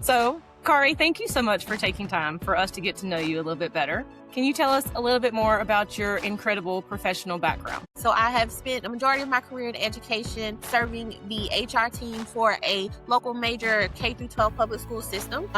So, Kari, thank you so much for taking time for us to get to know you a little bit better. Can you tell us a little bit more about your incredible professional background? So I have spent a majority of my career in education serving the HR team for a local major K-12 public school system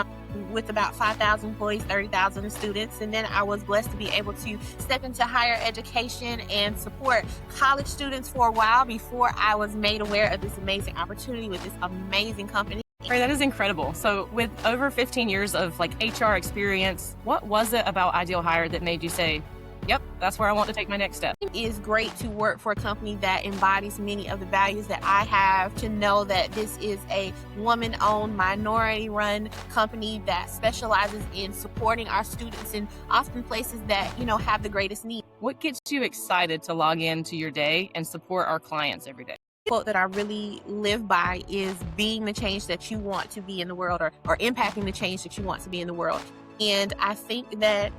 with about 5,000 employees, 30,000 students. And then I was blessed to be able to step into higher education and support college students for a while before I was made aware of this amazing opportunity with this amazing company. Right, that is incredible. So with over 15 years of HR experience, what was it about Ideal Hire that made you say, yep, that's where I want to take my next step? It is great to work for a company that embodies many of the values that I have, to know that this is a woman-owned, minority-run company that specializes in supporting our students in often places that, have the greatest need. What gets you excited to log into your day and support our clients every day? Quote that I really live by is being the change that you want to be in the world, or impacting the change that you want to be in the world. And I think that,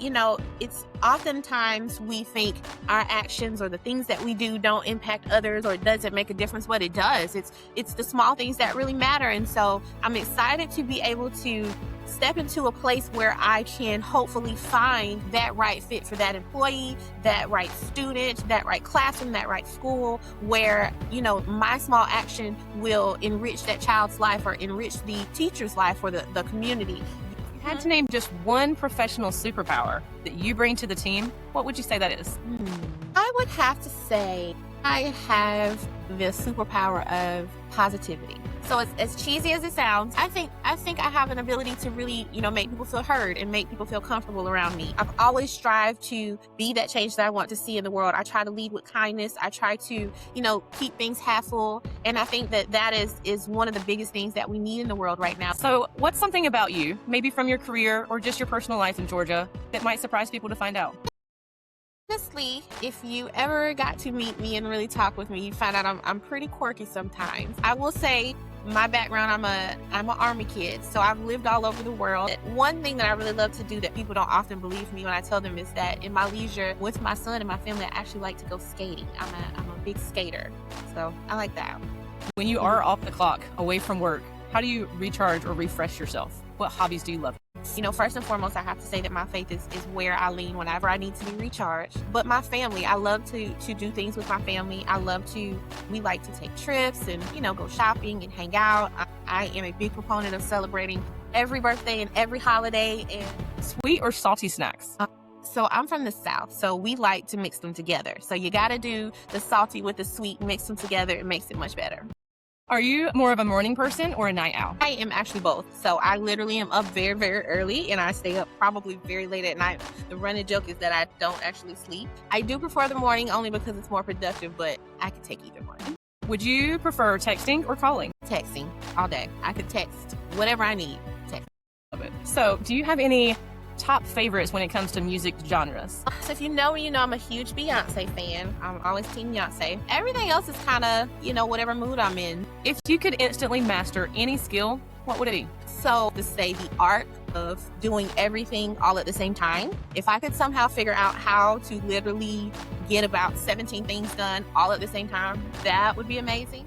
it's oftentimes we think our actions or the things that we do don't impact others or it doesn't make a difference, but it does. It's the small things that really matter. And so I'm excited to be able to step into a place where I can hopefully find that right fit for that employee, that right student, that right classroom, that right school, where, my small action will enrich that child's life or enrich the teacher's life or the community. If you had to name just one professional superpower that you bring to the team, what would you say that is? I would have to say I have the superpower of positivity. So as cheesy as it sounds, I think I have an ability to really, make people feel heard and make people feel comfortable around me. I've always strived to be that change that I want to see in the world. I try to lead with kindness. I try to, keep things half full. And I think that is one of the biggest things that we need in the world right now. So what's something about you, maybe from your career or just your personal life in Georgia, that might surprise people to find out? Honestly, if you ever got to meet me and really talk with me, you find out I'm pretty quirky sometimes. I will say my background, I'm an Army kid, so I've lived all over the world. One thing that I really love to do that people don't often believe me when I tell them is that in my leisure with my son and my family, I actually like to go skating. I'm a big skater, so I like that. When you are off the clock, away from work, how do you recharge or refresh yourself? What hobbies do you love? First and foremost, I have to say that my faith is where I lean whenever I need to be recharged. But my family, I love to do things with my family. We like to take trips and, go shopping and hang out. I am a big proponent of celebrating every birthday and every holiday. And sweet or salty snacks? So I'm from the South, so we like to mix them together. So you got to do the salty with the sweet, mix them together. It makes it much better. Are you more of a morning person or a night owl? I am actually both. So I literally am up very, very early and I stay up probably very late at night. The running joke is that I don't actually sleep. I do prefer the morning only because it's more productive, but I could take either one. Would you prefer texting or calling? Texting all day. I could text whatever I need. Text. Love it. So do you have any top favorites when it comes to music genres? So if you know me, I'm a huge Beyoncé fan. I'm always Team Beyoncé. Everything else is kind of, whatever mood I'm in. If you could instantly master any skill, what would it be? So to say the art of doing everything all at the same time. If I could somehow figure out how to literally get about 17 things done all at the same time, that would be amazing.